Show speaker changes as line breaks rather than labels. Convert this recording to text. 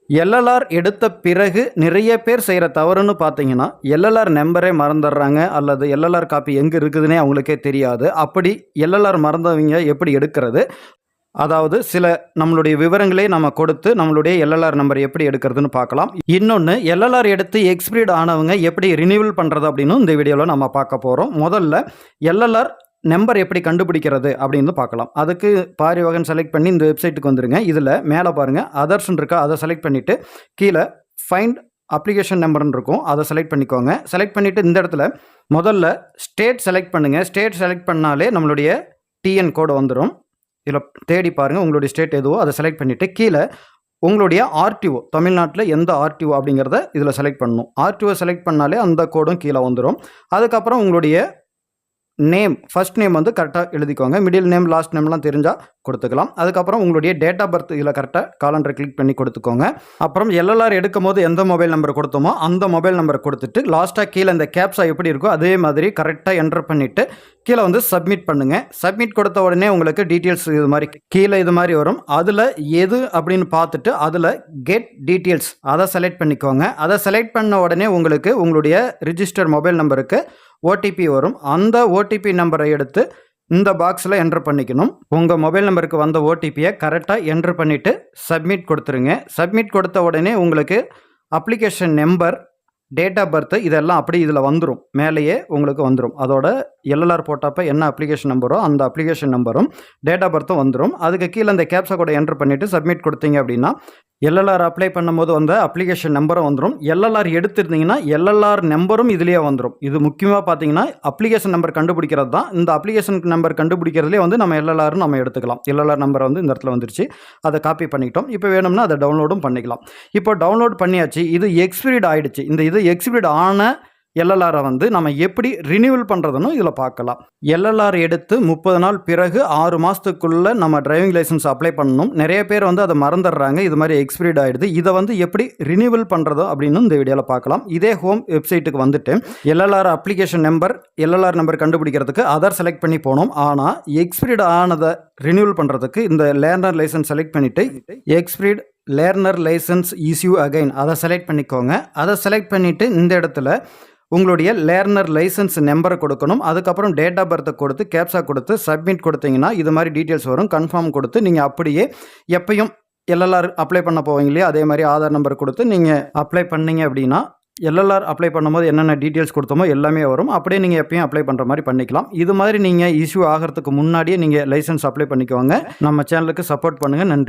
LLR எடுத்த பிறகு நிறைய பேர் செய்கிற தவறுன்னு பார்த்தீங்கன்னா, எல்எல்ஆர் நம்பரே மறந்துடுறாங்க அல்லது எல்எல்ஆர் காப்பி எங்கே இருக்குதுன்னே அவங்களுக்கே தெரியாது. அப்படி எல்எல்ஆர் மறந்தவங்க எப்படி எடுக்கிறது? அதாவது சில நம்மளுடைய விவரங்களே நம்ம கொடுத்து நம்மளுடைய எல்எல்ஆர் நம்பர் எப்படி எடுக்கிறதுன்னு பார்க்கலாம். இன்னொன்று, எல்எல்ஆர் எடுத்து எக்ஸ்பீரியட் ஆனவங்க எப்படி ரினியூவல் பண்ணுறது அப்படின்னு இந்த வீடியோவில் நம்ம பார்க்க போகிறோம். முதல்ல எல்எல்ஆர் நம்பர் எப்படி கண்டுபிடிக்கிறது அப்படின்னு பார்க்கலாம். அதுக்கு பாரிவகன் செலக்ட் பண்ணி இந்த வெப்சைட்டுக்கு வந்துருங்க. இதில் மேலே பாருங்கள் அதர்ஸ்ன்னு இருக்கா, அதை செலக்ட் பண்ணிவிட்டு கீழே ஃபைண்ட் அப்ளிகேஷன் நம்பர்னு இருக்கும், அதை செலக்ட் பண்ணிக்கோங்க. செலக்ட் பண்ணிவிட்டு இந்த இடத்துல முதல்ல ஸ்டேட் செலக்ட் பண்ணுங்கள். ஸ்டேட் செலக்ட் பண்ணாலே நம்மளுடைய டிஎன் கோடு வந்துடும். இதில் தேடி பாருங்கள் உங்களுடைய ஸ்டேட் எதுவோ அதை செலக்ட் பண்ணிவிட்டு கீழே உங்களுடைய ஆர்டிஓ, தமிழ்நாட்டில் எந்த ஆர்டிஓ அப்படிங்கிறத இதில் செலக்ட் பண்ணணும். ஆர்டிஓ செலக்ட் பண்ணாலே அந்த கோடும் கீழே வந்துடும். அதுக்கப்புறம் உங்களுடைய நேம், ஃபர்ஸ்ட் நேம் வந்து கரெக்டாக எழுதிக்கோங்க. மிடில் நேம், லாஸ்ட் நேம்லாம் தெரிஞ்சால் கொடுத்துக்கலாம். அதுக்கப்புறம் உங்களுடைய டேட் ஆஃப் பர்த் இதில் கரெக்டாக காலண்டர் கிளிக் பண்ணி கொடுத்துக்கோங்க. அப்புறம் எல்எல்ஆர் எடுக்கும் போது எந்த மொபைல் நம்பர் கொடுத்தோமோ அந்த மொபைல் நம்பர் கொடுத்துட்டு லாஸ்ட்டாக கீழே இந்த கேப்ஸா எப்படி இருக்கோ அதே மாதிரி கரெக்டாக என்டர் பண்ணிவிட்டு கீழே வந்து சப்மிட் பண்ணுங்கள். சப்மிட் கொடுத்த உடனே உங்களுக்கு டீட்டெயில்ஸ் இது மாதிரி கீழே இது மாதிரி வரும். அதில் எது அப்படின்னு பார்த்துட்டு அதில் கெட் டீட்டெயில்ஸ் அதை செலக்ட் பண்ணிக்கோங்க. அதை செலக்ட் பண்ண உடனே உங்களுக்கு உங்களுடைய ரிஜிஸ்டர் மொபைல் நம்பருக்கு ஓடிபி வரும். அந்த ஓடிபி நம்பரை எடுத்து இந்த பாக்ஸில் என்டர் பண்ணிக்கணும். உங்கள் மொபைல் நம்பருக்கு வந்த ஓடிபியை கரெக்டாக என்டர் பண்ணிவிட்டு சப்மிட் கொடுத்துருங்க. சப்மிட் கொடுத்த உடனே உங்களுக்கு application number, date of birth இதெல்லாம் அப்படி இதில் வந்துடும், மேலேயே உங்களுக்கு வந்துடும். அதோட எல்எல்ஆர் போட்டப்போ என்ன அப்ளிகேஷன் நம்பரோ அந்த அப்ளிகேஷன் நம்பரும் டேட் ஆஃப் பர்த்தும் வந்துடும். அதுக்கு கீழே அந்த கேப்ஸா கூட என்டர் பண்ணிவிட்டு சப்மிட் கொடுத்தீங்க அப்படின்னா எல்எல்ஆர் அப்ளை பண்ணும்போது வந்த அப்ளிகேஷன் நம்பரும் வந்துடும். எல்எல்ஆர் எடுத்துருந்தீங்கன்னா எல்எல்ஆர் நம்பரும் இதுலேயே வந்துடும். இது முக்கியமாக பார்த்தீங்கன்னா அப்ளிகேஷன் நம்பர் கண்டுபிடிக்கிறது தான். இந்த அப்ளிகேஷன் நம்பர் கண்டுபிடிக்கிறதுலே வந்து நம்ம எல்எல்ஆர் நம்ம எடுத்துக்கலாம். எல்எல்ஆர் நம்பர் வந்து இந்த இடத்துல வந்துருச்சு, அதை காப்பி பண்ணிக்கிட்டோம். இப்போ வேணும்னா அதை டவுன்லோடும் பண்ணிக்கலாம். இப்போ டவுன்லோட் பண்ணியாச்சு. இது எக்ஸ்பீரியட் ஆகிடுச்சு. இது எக்ஸ்பீரியட் ஆன எல்எல்ஆரை வந்து நம்ம எப்படி ரினியூவல் பண்ணுறதுன்னு இதில் பார்க்கலாம். எல்எல்ஆர் எடுத்து 30 நாள் பிறகு 6 மாதத்துக்குள்ளே நம்ம டிரைவிங் லைசன்ஸ் அப்ளை பண்ணணும். நிறைய பேர் வந்து அதை மறந்துடுறாங்க. இது மாதிரி எக்ஸ்பீரியட் ஆகிடுது. இதை வந்து எப்படி ரினியூவல் பண்ணுறதோ அப்படின்னு இந்த வீடியோவில் பார்க்கலாம். இதே ஹோம் வெப்சைட்டுக்கு வந்துட்டு LLR application number, LLR number கண்டுபிடிக்கிறதுக்கு அதர் செலக்ட் பண்ணி போனோம். ஆனால் எக்ஸ்பீரியட் ஆனதை ரினியூவல் பண்ணுறதுக்கு இந்த லேர்னர் லைசன்ஸ் செலக்ட் பண்ணிவிட்டு எக்ஸ்பீரியட் லேர்னர் லைசன்ஸ் இஷ்யூ அகைன் அதை செலக்ட் பண்ணிக்கோங்க. அதை செலக்ட் பண்ணிவிட்டு இந்த இடத்துல உங்களுடைய லேர்னர் லைசன்ஸ் நம்பரை கொடுக்கணும். அதுக்கப்புறம் டேட் ஆஃப் பர்த்தை கொடுத்து கேப்ஸா கொடுத்து சப்மிட் கொடுத்தீங்கன்னா இது மாதிரி டீட்டெயில்ஸ் வரும். கன்ஃபார்ம் கொடுத்து நீங்கள் அப்படியே எப்பயும் எல்எல்ஆர் அப்ளை பண்ண போவீங்க இல்லையா, அதே மாதிரி ஆதார் நம்பர் கொடுத்து நீங்கள் அப்ளை பண்ணீங்க அப்படின்னா எல்எல்ஆர் அப்ளை பண்ணும்போது என்னென்ன டீட்டெயில்ஸ் கொடுத்தோமோ எல்லாமே வரும். அப்படியே நீங்கள் எப்பயும் அப்ளை பண்ணுற மாதிரி பண்ணிக்கலாம். இது மாதிரி நீங்கள் இஷ்யூ ஆகிறதுக்கு முன்னாடியே நீங்கள் லைசன்ஸ் அப்ளை பண்ணிக்கோங்க. நம்ம சேனலுக்கு சப்போர்ட் பண்ணுங்கள். நன்றி.